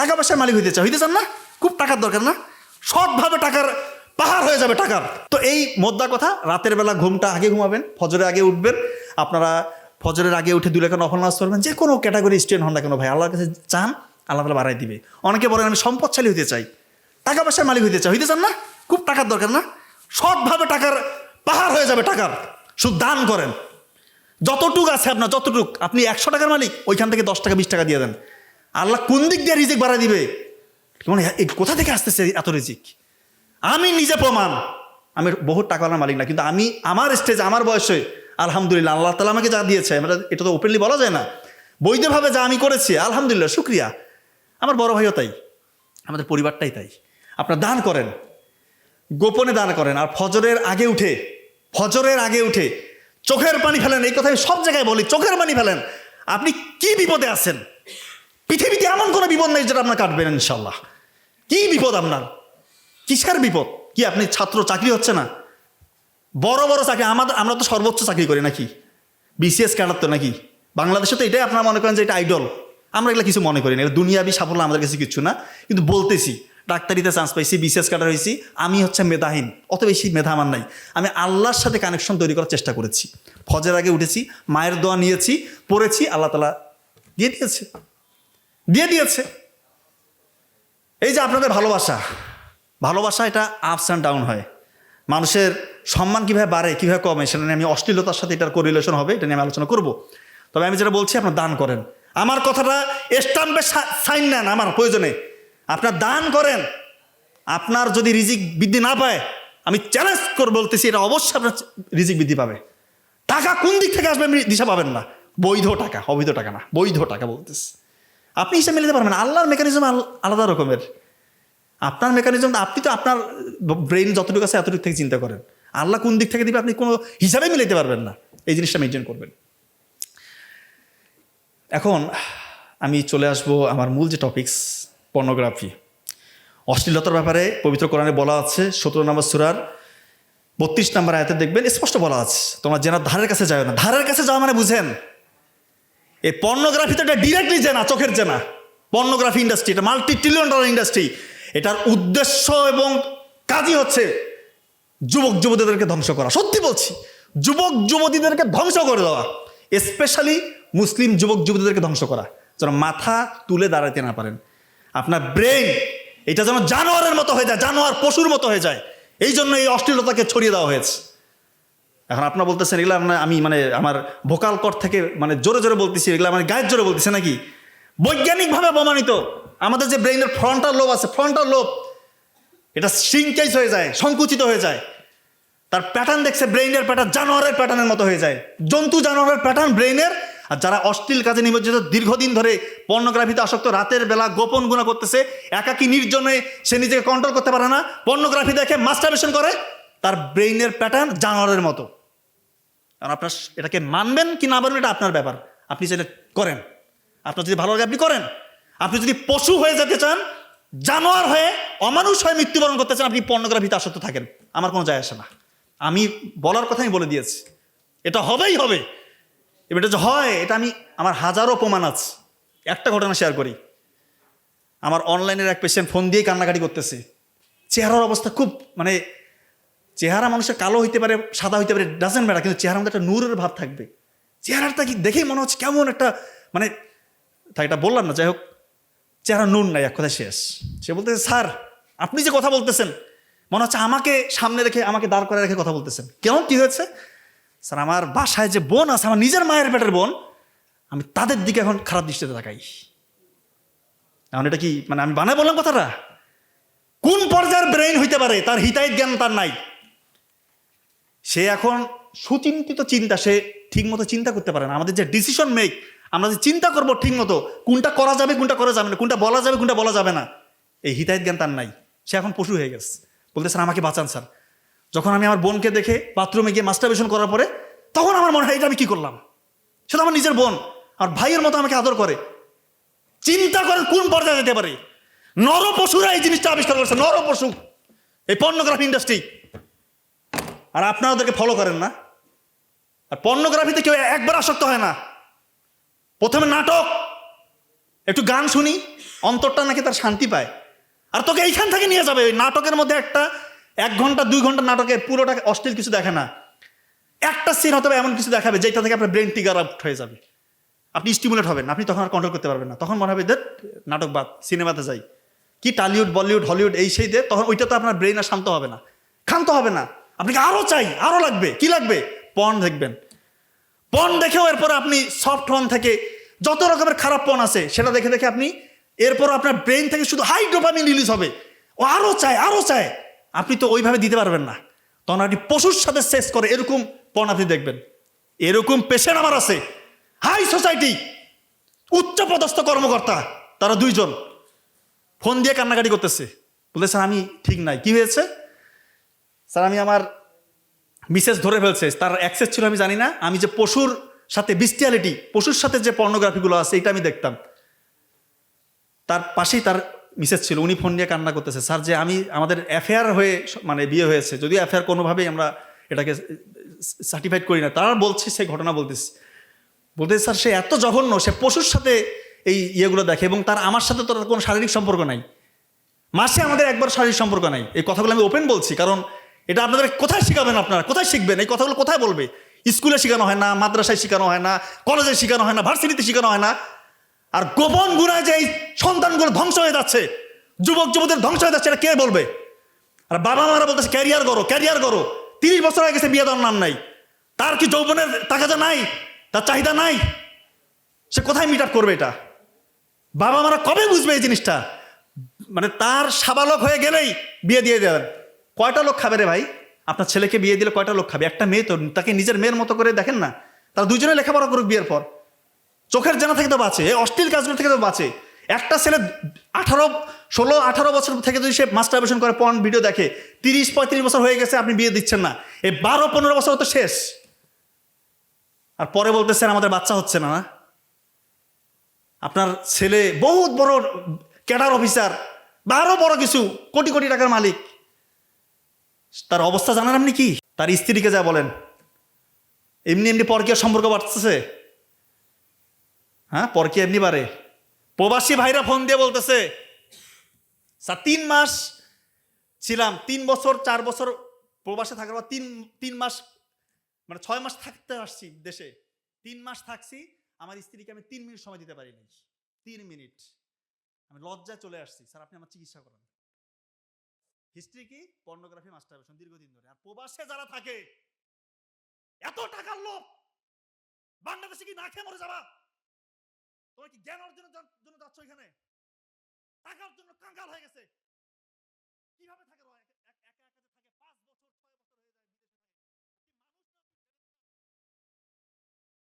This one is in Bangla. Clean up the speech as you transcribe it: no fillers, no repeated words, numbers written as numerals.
টাকা পয়সার মালিক হইতে চান না? খুব টাকার দরকার না? সৎভাবে টাকার পাহাড় হয়ে যাবে টাকার। তো এই মোদ্দা কথা, রাতের বেলা ঘুমটা আগে ঘুমাবেন, ফজরের আগে উঠবেন। আপনারা ফজরের আগে উঠে 2 রাকাত নফল নামাজ পড়বেন। যে কোনো ক্যাটাগরি স্টুডেন্ট হন না কেন ভাই, আল্লাহর কাছে চান, আল্লাহ তাআলা বাড়াই দিবে। অনেকে বলেন আমি সম্পদশালী হতে চাই, টাকা পয়সার মালিক হইতে চান না? খুব টাকার দরকার না? সৎভাবে টাকার পাহাড় হয়ে যাবে টাকার। শুধু দান করেন, যতটুক আছে আপনার, যতটুক আপনি 100 টাকার মালিক, ওইখান থেকে 10 টাকা 20 টাকা দিয়ে দেন। আল্লাহ কোন দিক দিয়ে রিজিক বাড়াই দিবে, মানে কোথা থেকে আসতেছে এত রিজিক? আমি নিজে প্রমাণ, আমি বহু টাকাওয়ালার মালিক না, কিন্তু আমি আমার স্টেজে, আমার বয়সে আলহামদুলিল্লাহ আল্লাহ তাআলা আমাকে যা দিয়েছে, এটা তো ওপেনলি বলা যায় না, বৈধভাবে যা আমি করেছি আলহামদুলিল্লাহ, শুক্রিয়া। আমার বড় ভাইও তাই, আমাদের পরিবারটাই তাই। আপনারা দান করেন, গোপনে দান করেন। আর ফজরের আগে উঠে চোখের পানি ফেলেন। এই কথা আমি সব জায়গায় বলি, চোখের পানি ফেলেন। আপনি কি বিপদে আছেন? পৃথিবীতে এমন কোনো বিপদ নেই যেটা আপনার কাটবেন ইনশাল্লাহ। কি বিপদ আপনার? কিসের বিপদ? কি আপনি ছাত্র, চাকরি হচ্ছে না? বড় বড় চাকরি, আমরা তো সর্বোচ্চ চাকরি করি নাকি? বিসিএস ক্যাডার তো নাকি? বাংলাদেশে তো এটাই আপনারা মনে করেন যে এটা আইডল। আমরা এগুলো কিছু মনে করি না, এটা দুনিয়াবি সাফল্য আমাদের কাছে কিছু না। কিন্তু বলতেছি, ডাক্তারিতে চান্স পাইছি, বিসিএস ক্যাডার হয়েছি, আমি হচ্ছে মেধাহীন, অত বেশি মেধা আমার নাই। আমি আল্লাহর সাথে কানেকশন তৈরি করার চেষ্টা করেছি। ফজরের আগে উঠেছি, মায়ের দোয়া নিয়েছি, পড়েছি, আল্লাহ তাআলা দিয়ে দিয়েছে। এই যে আপনাদের ভালোবাসা এটা আপস অ্যান্ড ডাউন হয়। মানুষের সম্মান কীভাবে বাড়ে, কীভাবে কমে, সেটা নিয়ে আমি অশ্লীলতার সাথে এটার কোরিলেশন হবে, এটা নিয়ে আমি আলোচনা করব। তবে আমি যেটা বলছি, আপনার দান করেন। আমার কথাটা স্টাম্পে সাইন নেন, আমার প্রয়োজনে আপনার দান করেন। আপনার যদি রিজিক বৃদ্ধি না পায়, আমি চ্যালেঞ্জ করে বলতেছি, এটা অবশ্যই আপনার রিজিক বৃদ্ধি পাবে। টাকা কোন দিক থেকে আসবে দিশা পাবেন না। বৈধ টাকা, অবৈধ টাকা না, বৈধ টাকা বলতেছি। আপনি হিসাব মিলাতে পারবেন। আল্লাহর মেকানিজম আলাদা রকমের। আপনার মেকানিজম, আপনি তো আপনার ব্রেইন যতটুকু আছে এতটুকু থেকে চিন্তা করেন। আল্লাহ কোন দিক থেকে দিবে আপনি কোনো হিসাবে মিলাতে পারবেন না। এই জিনিসটা মেনটেন করবেন। এখন আমি চলে আসবো আমার মূল যে টপিকস, পর্নোগ্রাফি, অশ্লীলতার ব্যাপারে পবিত্র কোরআনে বলা আছে। 17 নম্বর সূরার 32 নম্বর আয়াতে দেখবেন স্পষ্ট বলা আছে, তোমরা জেনার ধারের কাছে যাও না। ধারের কাছে যাওয়া মানে বুঝেন, এই পর্নোগ্রাফি তো এটা ডিরেক্টলি জেনা, চোখের জেনা। পর্নোগ্রাফি ইন্ডাস্ট্রি এটা $multi-trillion ইন্ডাস্ট্রি। এটার উদ্দেশ্য এবং কাজই হচ্ছে যুবক যুবতীদেরকে ধ্বংস করা। সত্যি বলছি, যুবক যুবতীদেরকে ধ্বংস করে দেওয়া, স্পেশালি মুসলিম যুবক যুবতীদেরকে ধ্বংস করা, যেন মাথা তুলে দাঁড়াতে না পারেন। আপনার ব্রেন এটা যেন জানোয়ারের মতো হয়ে যায়, জানোয়ার পশুর মতো হয়ে যায়। এই জন্য এই অশ্লীলতাকে ছড়িয়ে দেওয়া হয়েছে। এখন আপনারা বলতেছেন এগুলো আমি আমার ভোকাল কর্ড থেকে জোরে জোরে বলতেছি, এগুলো আমার গায়ের জোরে বলতেছে নাকি? বৈজ্ঞানিকভাবে প্রমাণিত, আমাদের যে ব্রেইনের ফ্রন্টাল লোব আছে, ফ্রন্টাল লোব এটা শ্রিঙ্কেজ হয়ে যায়, সংকুচিত হয়ে যায়। তার প্যাটার্ন দেখছে, ব্রেইনের প্যাটার্ন জানোয়ারের প্যাটার্নের মতো হয়ে যায়, জন্তু জানোয়ারের প্যাটার্ন ব্রেইনের। আর যারা অশ্লীল কাজে নিমজ্জিত, দীর্ঘদিন ধরে পর্নোগ্রাফিতে আসক্ত, রাতের বেলা গোপন গুনাহ করতেছে, একাকী নির্জনে সে নিজেকে কন্ট্রোল করতে পারে না, পর্নোগ্রাফি দেখে মাস্টারবেশন করে, তার ব্রেইনের প্যাটার্ন জানোয়ারের মতো। আর আপনার এটাকে মানবেন কি না মানবেন এটা আপনার ব্যাপার। আপনি চাইলে করেন, আপনার যদি ভালো লাগে আপনি করেন। আপনি যদি পশু হয়ে যেতে চান, জানোয়ার হয়ে, অমানুষ হয়ে মৃত্যুবরণ করতে চান, আপনি পর্নোগ্রাফিতে আসক্ত থাকেন, আমার কোনো যায় আসে না। আমি বলার কথাই বলে দিয়েছি, এটা হবেই হবে। এবার এটা যে হয়, এটা আমার হাজারো প্রমাণ আছে। একটা ঘটনা শেয়ার করি। আমার অনলাইনের এক পেশেন্ট ফোন দিয়ে কান্নাকাটি করতেছে। চেহারার অবস্থা খুব চেহারা মানুষের কালো হইতে পারে, সাদা হইতে পারে, ডাজেন্ট ম্যাটার, কিন্তু চেহারার মধ্যে একটা নূরের ভাব থাকবে। চেহারাটা কি দেখেই মনে হচ্ছে কেমন একটা এটা বললাম না, যাই হোক, চেহারা নূর নাই, এক কথায় শেষ। সে বলতেছে, স্যার আপনি যে কথা বলতেছেন মনে হচ্ছে আমাকে সামনে রেখে, আমাকে দাঁড় করে রেখে কথা বলতেছেন। কেমন কি হয়েছে? স্যার আমার বাসায় যে বোন আছে, আমার নিজের মায়ের পেটের বোন, আমি তাদের দিকে এখন খারাপ দৃষ্টিতে তাকাই। এখন এটা কি আমি বানায় বললাম কথাটা? কোন পর্যায়ের ব্রেইন হইতে পারে, তার হিতাহিত জ্ঞান তার নাই। সে এখন সুচিন্তিত চিন্তা, সে ঠিক মতো চিন্তা করতে পারে না। আমাদের যে ডিসিশন মেক, আমরা যে চিন্তা করবো ঠিক মতো, কোনটা করা যাবে কোনটা করা যাবে না, কোনটা বলা যাবে কোনটা বলা যাবে না, এই হিতাহিত জ্ঞান তার নাই। সে এখন পশু হয়ে গেছে। বলতে স্যার আমাকে বাঁচান স্যার। যখন আমি আমার বোনকে দেখে বাথরুমে গিয়ে মাস্টারবেশন করার পরে, তখন আমার মনে হয় এটা আমি কি করলাম। সেটা আমার নিজের বোন, আর ভাইয়ের মতো আমাকে আদর করে। চিন্তা করেন কোন পর্যায়ে যেতে পারে। নরপশুরা এই জিনিসটা আবিষ্কার করছে, নরপশু, এই পর্নোগ্রাফি ইন্ডাস্ট্রি। আর আপনারা ওদেরকে ফলো করেন না। আর পর্নোগ্রাফিতে কেউ একবার আসক্ত হয় না। প্রথমে নাটক, একটু গান শুনি, অন্তরটা নাকি তার শান্তি পায়। আর তোকে এইখান থেকে নিয়ে যাবে ওই নাটকের মধ্যে, একটা 1 ঘন্টা 2 ঘন্টা নাটকে পুরোটা অশ্লীল কিছু দেখে না, একটা সিন হতে এমন কিছু দেখাবে যেটা থেকে আপনার ব্রেন ট্রিগার আউট হয়ে যাবে, আপনি স্টিমুলেট হবেন, আপনি তখন আর কন্ট্রোল করতে পারবেন না, তখন মনে হবে যে নাটক বাদ, সিনেমাতে যাই, কি টালিউড বলিউড হলিউড এই সেই দিয়ে, তখন ওইটা তো আপনার ব্রেন আর শান্ত হবে না, ক্ষান্ত হবে না, আপনাকে আরও চাই, আরও লাগবে, কি লাগবে, পর্ন দেখবেন। পর্ন দেখেও এরপর আপনি সফট ওয়ান থেকে যত রকমের খারাপ পর্ন আছে সেটা দেখে দেখে আপনি এরপর আপনার ব্রেন থেকে শুধু হাই ডোপামিন রিলিজ হবে, ও আরও চায় আরও চায়, আপনি তো ওইভাবে দিতে পারবেন না, তখন আপনি পশুর সাথে সেক্স করে এরকম পর্ন আপনি দেখবেন। এরকম পেশেন্ট আমার আছে, হাই সোসাইটি, উচ্চপদস্থ কর্মকর্তা, তারা 2 জন ফোন দিয়ে কান্নাকাটি করতেছে, বলতে স্যার আমি ঠিক নাই, কি হয়েছে স্যার, আমি আমার মিসেস ধরে ফেলছে, তার অ্যাক্সেস ছিল আমি জানি না, আমি যে পশুর সাথে বিস্টিয়ালিটি, পশুর সাথে যে পর্নোগ্রাফিগুলো আছে এটা আমি দেখতাম, তার পাশেই তার মিসেস ছিল, উনি ফোন নিয়ে কান্না করতেছে, স্যার যে আমি আমাদের অ্যাফেয়ার হয়ে মানে বিয়ে হয়েছে, যদিও অ্যাফেয়ার কোনোভাবেই আমরা এটাকে সার্টিফাইড করি না, তারা বলছে সেই ঘটনা বলতেছে স্যার সে এত জঘন্য, সে পশুর সাথে এই ইয়েগুলো দেখে, এবং তার আমার সাথে তো কোনো শারীরিক সম্পর্ক নাই, মাসে আমাদের একবার শারীরিক সম্পর্ক নাই। এই কথাগুলো আমি ওপেন বলছি, কারণ এটা আপনাদের কোথায় শিখাবেন, আপনারা কোথায় শিখবেন এই কথাগুলো, কোথায় বলবে? স্কুলে শেখানো হয় না, মাদ্রাসায় শেখানো হয় না, কলেজে শেখানো হয় না, ভার্সিটিতে শেখানো হয় না। আর গোপন গুণায় যে এই সন্তানগুলো ধ্বংস হয়ে যাচ্ছে, যুবক যুবতীদের ধ্বংস হয়ে যাচ্ছে, এটা কে বলবে? আর বাবা মারা বলতেছে ক্যারিয়ার করো, ক্যারিয়ার করো, 30 বছর হয়ে গেছে, বিয়ে দেওয়ার নাম নাই, তার কি যৌবনের তাকাজা নাই, তার চাহিদা নাই, সে কোথায় মিট আপ করবে? এটা বাবা মারা কবে বুঝবে এই জিনিসটা? মানে তার সাবালক হয়ে গেলেই বিয়ে দিয়ে দেবেন। কয়টা লোক খাবে রে ভাই? আপনার ছেলেকে বিয়ে দিলে কয়টা লোক খাবে? একটা মেয়ে তো, তাকে নিজের মেয়ের মতো করে দেখেন না, তারা 2 জনে লেখাপড়া করুক বিয়ের পর, চোখের জানা থেকে তো বাঁচে, এই অশ্লীল কাজগুলো থেকে তো বাঁচে। একটা ছেলে 16-18 বছর থেকে যদি সে মাস্টারবেশন করে, পর্ন ভিডিও দেখে, 30-35 বছর হয়ে গেছে, আপনি বিয়ে দিচ্ছেন না, এই 12-15 বছর তো শেষ, আর পরে বলতেছেন আমাদের বাচ্চা হচ্ছে না। না, আপনার ছেলে বহুত বড় ক্যাডার অফিসার বা আরো বড় কিছু কোটি কোটি টাকার মালিক, তার অবস্থা জানেন আপনি কি? তার স্ত্রীকে যা বলেন, এমনি এমনি পরকীয় সম্পর্ক বাড়তেছে, হ্যাঁ পরকীয়া এমনি বাড়ে। প্রবাসী ভাইরা ফোন দিয়ে বলতেছে স্যার 3 মাস ছিলাম, 3 বছর 4 বছর প্রবাসে থাকার পর 3 মাস মানে 6 মাস থাকতে আসছি দেশে, 3 মাস থাকছি, আমার স্ত্রীকে আমি 3 মিনিট সময় দিতে পারিনি, 3 মিনিট, আমি লজ্জায় চলে আসছি, স্যার আপনি আমার চিকিৎসা করান। হিস্ট্রি কি? পর্নোগ্রাফি, মাস্টারবেশন দীর্ঘদিন ধরে। আর প্রবাসে যারা থাকে, এত টাকার লোভ, বাংলাদেশে কি না খেয়ে মরে যাবা? তোমরা কি জ্ঞান অর্জনের জন্য যাচ্ছ? এখানে টাকার জন্য কাঙ্গাল হয়ে গেছে।